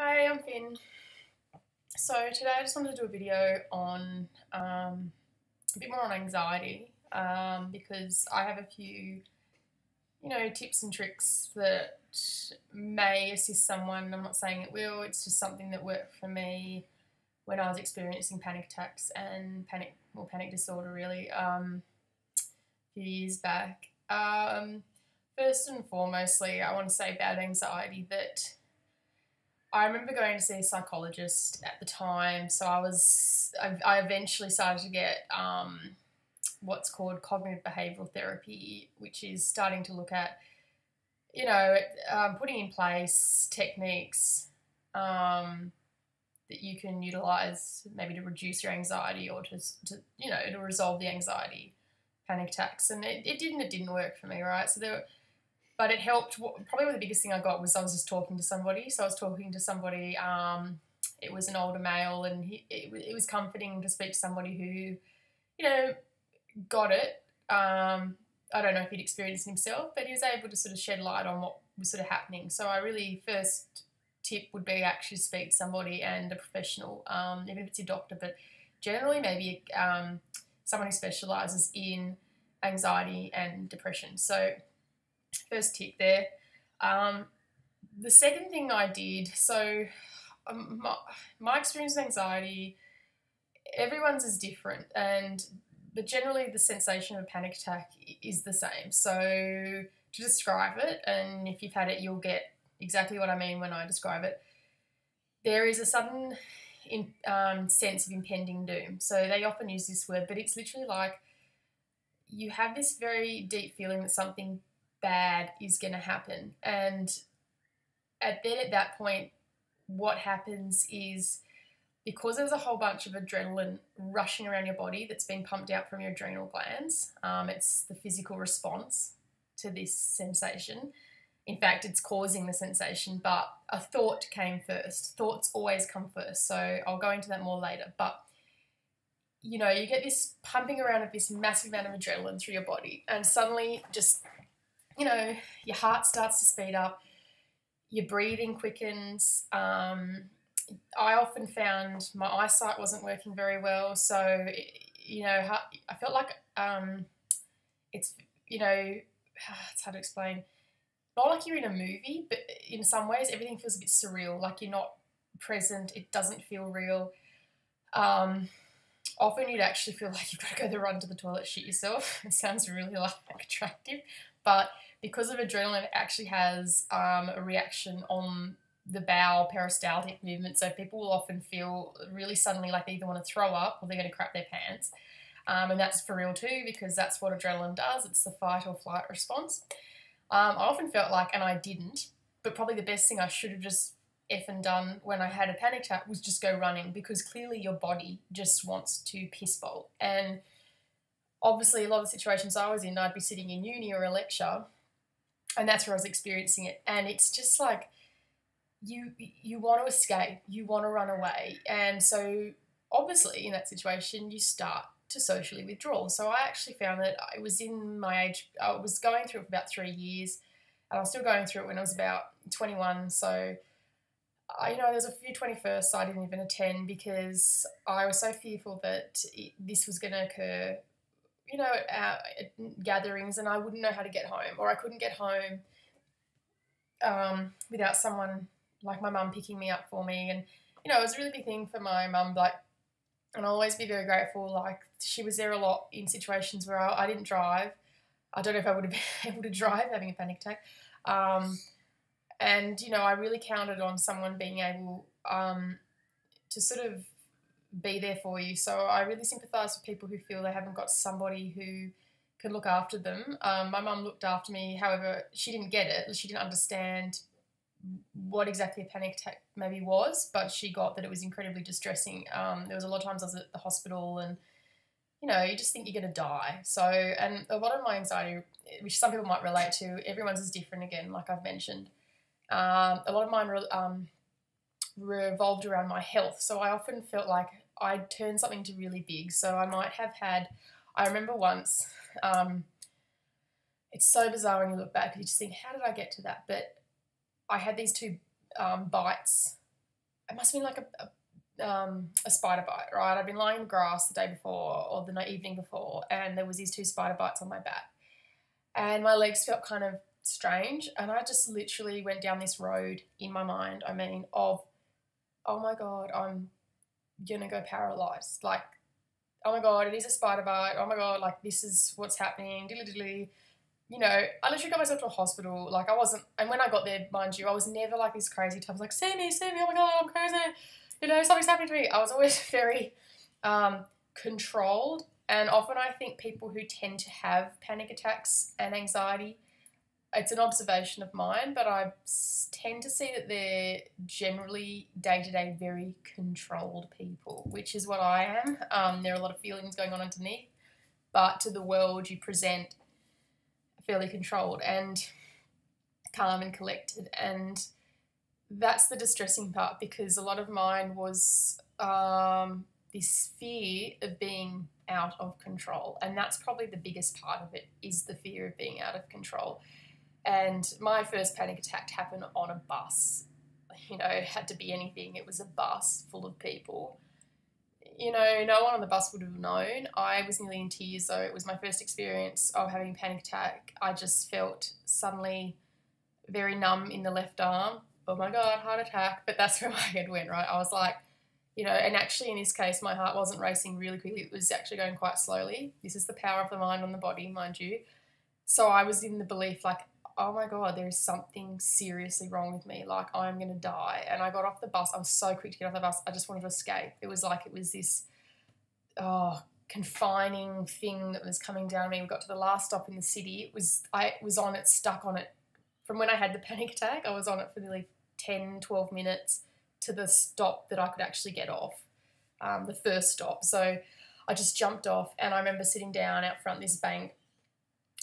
Hi, I'm Finn. So today I just wanted to do a video on a bit more on anxiety because I have a few, tips and tricks that may assist someone. I'm not saying it will. It's just something that worked for me when I was experiencing panic attacks and panic disorder really a few years back. First and foremostly, I want to say about anxiety that I remember going to see a psychologist at the time. I eventually started to get what's called cognitive behavioural therapy, which is starting to look at, putting in place techniques that you can utilise maybe to reduce your anxiety or to resolve the anxiety, panic attacks. And it didn't work for me, right? But it helped. Probably the biggest thing I got was I was just talking to somebody. So I was talking to somebody. It was an older male, and it was comforting to speak to somebody who, got it. I don't know if he'd experienced it himself, but he was able to sort of shed light on what was sort of happening. So first tip would be actually speak to somebody and a professional, even if it's your doctor, but generally maybe someone who specialises in anxiety and depression. So first tip there. The second thing I did, my experience with anxiety, everyone's is different, but generally the sensation of a panic attack is the same. So to describe it, and if you've had it, you'll get exactly what I mean when I describe it. There is a sudden sense of impending doom. So they often use this word, but it's literally like you have this very deep feeling that something bad is going to happen. And at that point, what happens is, because there's a whole bunch of adrenaline rushing around your body that's been pumped out from your adrenal glands, it's the physical response to this sensation. In fact, it's causing the sensation, but a thought came first. Thoughts always come first, so I'll go into that more later. But you get this pumping around of this massive amount of adrenaline through your body, and suddenly just your heart starts to speed up, your breathing quickens. I often found my eyesight wasn't working very well, so I felt like it's it's hard to explain. Not like you're in a movie, but in some ways everything feels a bit surreal. Like you're not present. It doesn't feel real. Often you'd actually feel like you've got to go run to the toilet, shit yourself. It sounds really attractive, but because of adrenaline, it actually has a reaction on the bowel peristaltic movement. So people will often feel really suddenly like they either want to throw up or they're going to crap their pants. And that's for real too, because that's what adrenaline does. It's the fight or flight response. I often felt like, and I didn't, but probably the best thing I should have just effing done when I had a panic attack was just go running, because clearly your body just wants to piss bolt. And obviously a lot of the situations I was in, I'd be sitting in uni or a lecture, and that's where I was experiencing it. And it's just like you want to escape, you want to run away. And so obviously in that situation you start to socially withdraw. So I actually found that I was going through it for about 3 years, and I was still going through it when I was about 21. So there's a few 21sts I didn't even attend because I was so fearful that this was going to occur, at gatherings, and I wouldn't know how to get home, or I couldn't get home without someone like my mum picking me up for me. And it was a really big thing for my mum, and I'll always be very grateful. Like, she was there a lot in situations where I didn't drive. I don't know if I would have been able to drive having a panic attack. And I really counted on someone being able to sort of be there for you. So I really sympathise with people who feel they haven't got somebody who can look after them. My mum looked after me, however, she didn't get it. She didn't understand what exactly a panic attack maybe was, but she got that it was incredibly distressing. There was a lot of times I was at the hospital, and you just think you're going to die. So, and a lot of my anxiety, which some people might relate to, everyone's is different again, like I've mentioned. A lot of mine revolved around my health. So I often felt like I'd turned something to really big. So I might have I remember once, it's so bizarre when you look back, you just think, how did I get to that? But I had these two bites it must have been like a spider bite, right? I'd been lying in the grass the day before or the evening before, and there was these 2 spider bites on my back, and my legs felt kind of strange, and I just literally went down this road in my mind, of, oh my God, I'm gonna go paralyzed. Like, oh my God, it is a spider bite. Oh my God, like, this is what's happening. Dilly dilly. I literally got myself to a hospital. Like, I wasn't, and when I got there, mind you, I was never like this crazy type. I was like, see me, oh my God, I'm crazy. Something's happening to me. I was always very controlled. And often I think people who tend to have panic attacks and anxiety, it's an observation of mine, but I tend to see that they're generally day-to-day very controlled people, which is what I am. There are a lot of feelings going on underneath, but to the world you present fairly controlled and calm and collected. And that's the distressing part, because a lot of mine was this fear of being out of control. And that's probably the biggest part of it, is the fear of being out of control. And my first panic attack happened on a bus. It had to be anything. It was a bus full of people. No one on the bus would have known. I was nearly in tears, though. It was my first experience of having a panic attack. I just felt suddenly very numb in the left arm. Oh my God, heart attack. But that's where my head went, right? I was like, and actually in this case, my heart wasn't racing really quickly. It was actually going quite slowly. This is the power of the mind on the body, mind you. So I was in the belief, like, oh my God, there is something seriously wrong with me. Like, I'm going to die. And I got off the bus. I was so quick to get off the bus. I just wanted to escape. It was this confining thing that was coming down me. We got to the last stop in the city. I was on it, stuck on it. From when I had the panic attack, I was on it for nearly 10, 12 minutes to the stop that I could actually get off, the first stop. So I just jumped off, and I remember sitting down out front this bank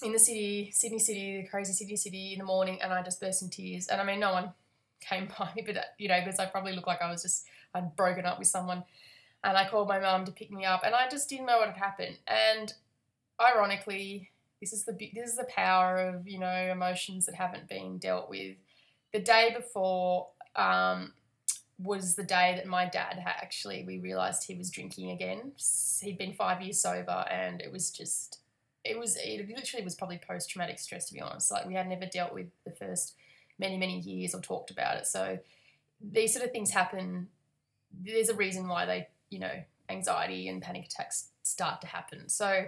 in the city, Sydney City, the crazy Sydney City, in the morning, and I just burst in tears. And I mean, no one came by me, but because I probably looked like I'd broken up with someone. And I called my mum to pick me up, and I just didn't know what had happened. And ironically, this is the power of emotions that haven't been dealt with. The day before was the day that my dad we realised he was drinking again. He'd been 5 years sober, and it literally was probably post-traumatic stress, to be honest. Like, we had never dealt with the first many, many years or talked about it. So these sort of things happen. There's a reason why they, anxiety and panic attacks start to happen. So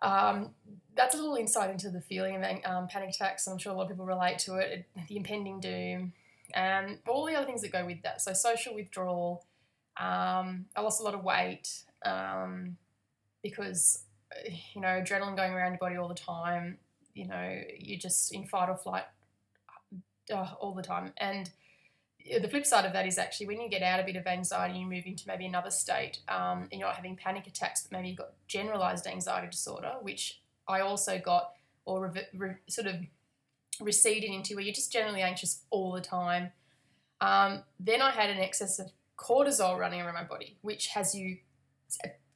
that's a little insight into the feeling of panic attacks. I'm sure a lot of people relate to it, the impending doom, and all the other things that go with that. So social withdrawal. I lost a lot of weight because adrenaline going around your body all the time. You're just in fight or flight all the time. And the flip side of that is actually when you get out a bit of anxiety, you move into maybe another state, and you're not having panic attacks, but maybe you've got generalised anxiety disorder, which I also got, or sort of receded into, where you're just generally anxious all the time. Then I had an excess of cortisol running around my body, which has you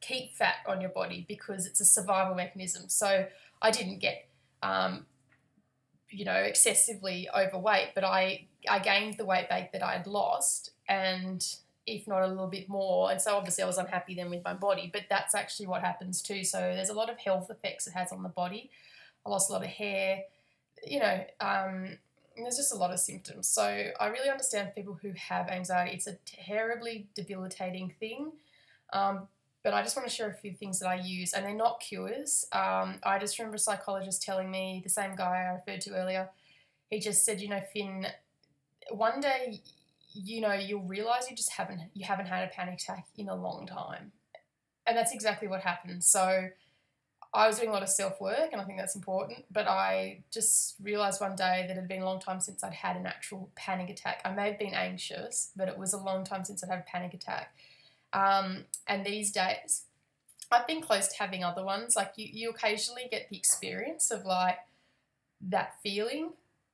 keep fat on your body because it's a survival mechanism. So I didn't get, excessively overweight, but I gained the weight back that I had lost, and if not a little bit more. And so obviously I was unhappy then with my body, but that's actually what happens too. So there's a lot of health effects it has on the body. I lost a lot of hair, there's just a lot of symptoms. So I really understand people who have anxiety. It's a terribly debilitating thing. But I just want to share a few things that I use, and they're not cures. I just remember a psychologist telling me, the same guy I referred to earlier, he just said, Finn, one day, you'll realise you haven't had a panic attack in a long time. And that's exactly what happened. So I was doing a lot of self-work, and I think that's important, but I just realised one day that it had been a long time since I'd had an actual panic attack. I may have been anxious, but it was a long time since I'd had a panic attack. And these days, I've been close to having other ones. Like, you occasionally get the experience of, like, that feeling.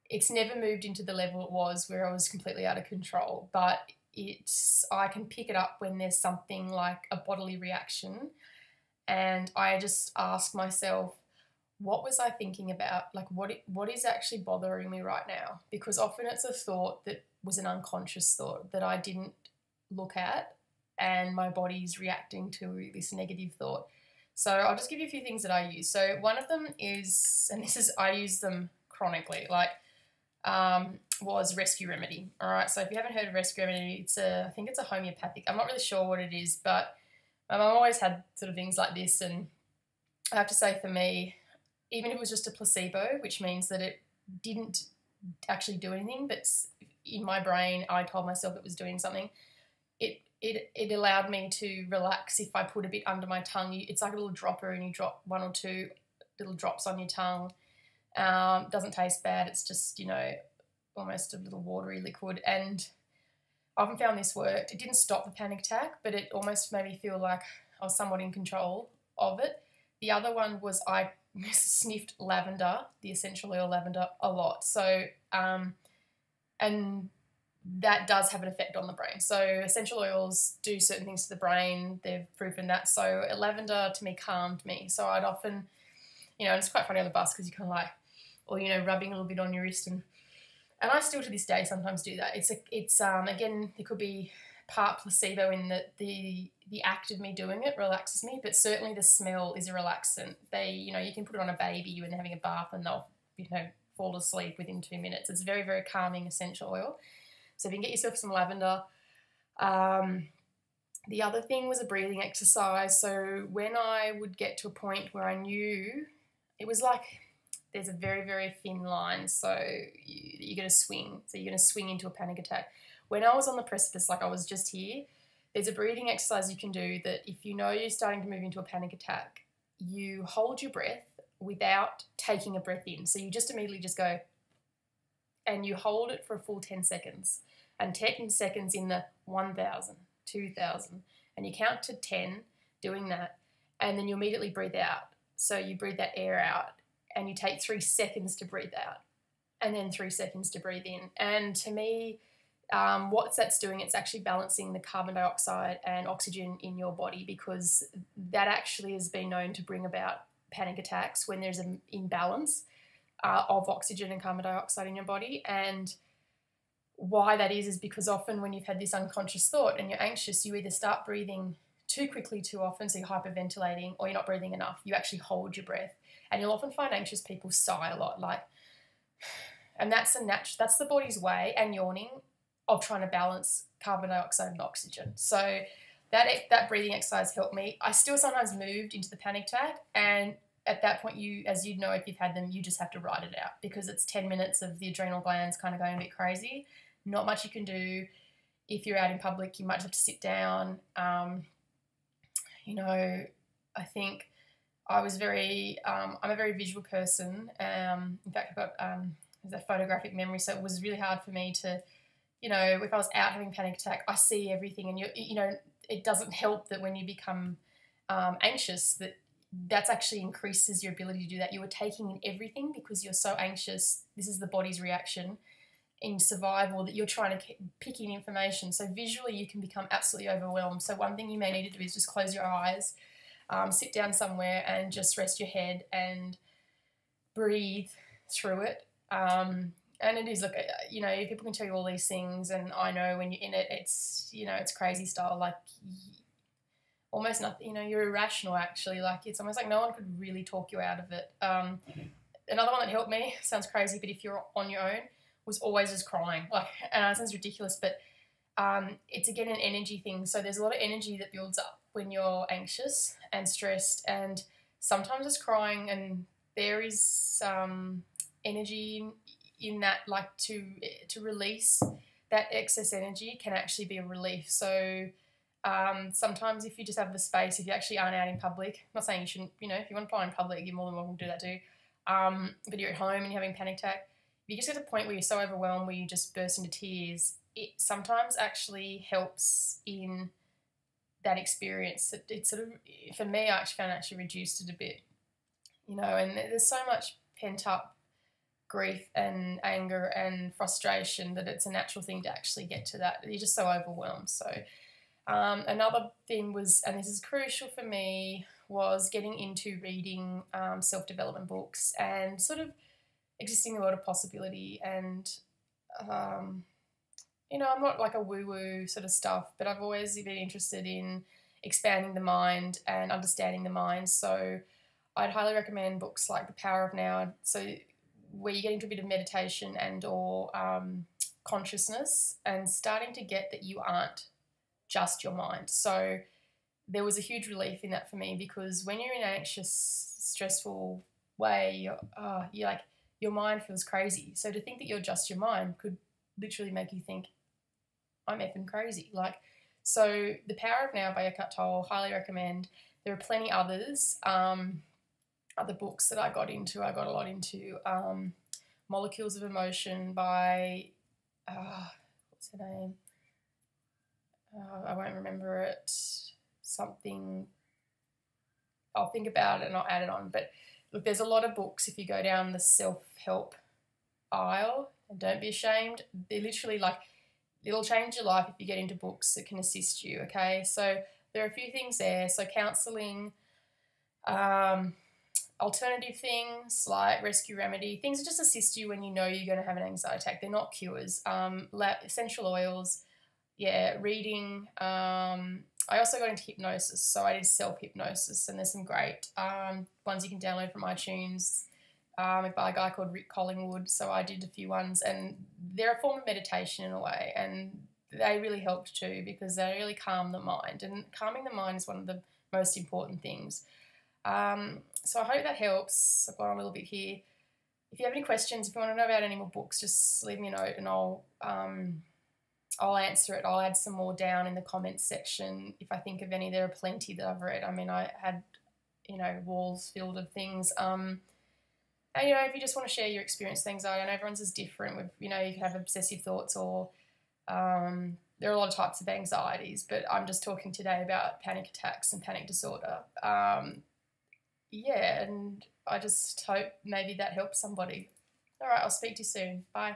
It's never moved into the level it was where I was completely out of control, but I can pick it up when there's something like a bodily reaction, and I just ask myself, what was I thinking about? Like, what is actually bothering me right now? Because often it's a thought that was an unconscious thought that I didn't look at, and my body's reacting to this negative thought. So I'll just give you a few things that I use. So one of them is, and this is, I use them chronically, like was Rescue Remedy. All right, so if you haven't heard of Rescue Remedy, I think it's a homeopathic. I'm not really sure what it is, but my mum always had sort of things like this, and I have to say for me, even if it was just a placebo, which means that it didn't actually do anything, but in my brain I told myself it was doing something, it allowed me to relax. If I put a bit under my tongue, it's like a little dropper, and you drop 1 or 2 little drops on your tongue. Doesn't taste bad, it's just, almost a little watery liquid, and I often found this worked. It didn't stop the panic attack, but it almost made me feel like I was somewhat in control of it. The other one was I sniffed lavender, the essential oil lavender, a lot. So, and that does have an effect on the brain. So essential oils do certain things to the brain. They've proven that. So lavender to me calmed me. So I'd often, and it's quite funny on the bus because you kind of like, or, rubbing a little bit on your wrist, and I still to this day sometimes do that. It's again, it could be part placebo in that the act of me doing it relaxes me, but certainly the smell is a relaxant. You can put it on a baby when they're having a bath and they'll, fall asleep within 2 minutes. It's very, very calming essential oil. So if you can get yourself some lavender. The other thing was a breathing exercise. So when I would get to a point where I knew, it was like there's a very, very thin line, so you're going to swing. So you're going to swing into a panic attack. When I was on the precipice, like I was just here, there's a breathing exercise you can do that if you know you're starting to move into a panic attack, you hold your breath without taking a breath in. So you just immediately just go, and you hold it for a full 10 seconds. And 10 seconds in the 1,000, 2,000, and you count to 10 doing that, and then you immediately breathe out. So you breathe that air out, and you take 3 seconds to breathe out, and then 3 seconds to breathe in. And to me, what that's doing, it's actually balancing the carbon dioxide and oxygen in your body, because that actually has been known to bring about panic attacks when there's an imbalance of oxygen and carbon dioxide in your body. And why that is because often when you've had this unconscious thought and you're anxious, you either start breathing too quickly too often, so you're hyperventilating, or you're not breathing enough. You actually hold your breath. And you'll often find anxious people sigh a lot, and that's the body's way, and yawning, of trying to balance carbon dioxide and oxygen. So that breathing exercise helped me. I still sometimes moved into the panic attack, and at that point, as you know, if you've had them, you just have to ride it out, because it's 10 minutes of the adrenal glands kind of going a bit crazy. Not much you can do. If you're out in public, you might have to sit down. I think I'm a very visual person. In fact, I've got a photographic memory, so it was really hard for me to, if I was out having a panic attack, I see everything, and it doesn't help that when you become anxious, that's actually increases your ability to do that. You are taking in everything because you're so anxious. This is the body's reaction in survival, that you're trying to pick in information. So visually you can become absolutely overwhelmed. So one thing you may need to do is just close your eyes, sit down somewhere and just rest your head and breathe through it. And it is, people can tell you all these things, and I know when you're in it, it's, it's crazy style, like almost nothing, you're irrational actually. Like it's almost like no one could really talk you out of it. Another one that helped me, sounds crazy, but if you're on your own, was always just crying. And it sounds ridiculous, but it's again an energy thing. So there's a lot of energy that builds up when you're anxious and stressed, and sometimes it's crying, and there is energy in that, like to release that excess energy can actually be a relief. So sometimes if you just have the space, if you actually aren't out in public, I'm not saying you shouldn't, if you want to fly in public, you're more than welcome to do that too. But you're at home and you're having a panic attack, if you just get to a point where you're so overwhelmed where you just burst into tears, it sometimes actually helps in that experience. It sort of, for me, I actually found it actually reduced it a bit, and there's so much pent up grief and anger and frustration that it's a natural thing to actually get to that. You're just so overwhelmed. So another thing was, and this is crucial for me, was getting into reading self-development books and sort of existing in the world of possibility, and I'm not like a woo-woo sort of stuff, but I've always been interested in expanding the mind and understanding the mind. So I'd highly recommend books like The Power of Now. So where you get into a bit of meditation and or consciousness and starting to get that you aren't just your mind. So there was a huge relief in that for me, because when you're in an anxious, stressful way, you're like, your mind feels crazy. So to think that you're just your mind could literally make you think, I'm effing crazy. Like, so The Power of Now by Eckhart Tolle, highly recommend. There are plenty others. Other books that I got into. I got a lot into Molecules of Emotion by, what's her name? I won't remember it. Something, I'll think about it and I'll add it on. But look, there's a lot of books if you go down the self-help aisle, and don't be ashamed. They're literally like, it'll change your life if you get into books that can assist you, okay? So there are a few things there. So counselling, alternative things like Rescue Remedy, things that just assist you when you know you're going to have an anxiety attack. They're not cures. Essential oils, reading. I also got into hypnosis, so I did self-hypnosis, and there's some great ones you can download from iTunes by a guy called Rick Collingwood. So I did a few ones, and they're a form of meditation in a way, and they really helped too, because they really calm the mind, and calming the mind is one of the most important things. So I hope that helps. I've got on a little bit here. If you have any questions, if you want to know about any more books, just leave me a note and I'll answer it. I'll add some more down in the comments section if I think of any. There are plenty that I've read. I mean, I had, walls filled of things. And, if you just want to share your experience with anxiety, I know everyone's is different. With, you can have obsessive thoughts or there are a lot of types of anxieties, but I'm just talking today about panic attacks and panic disorder. And I just hope maybe that helps somebody. All right, I'll speak to you soon. Bye.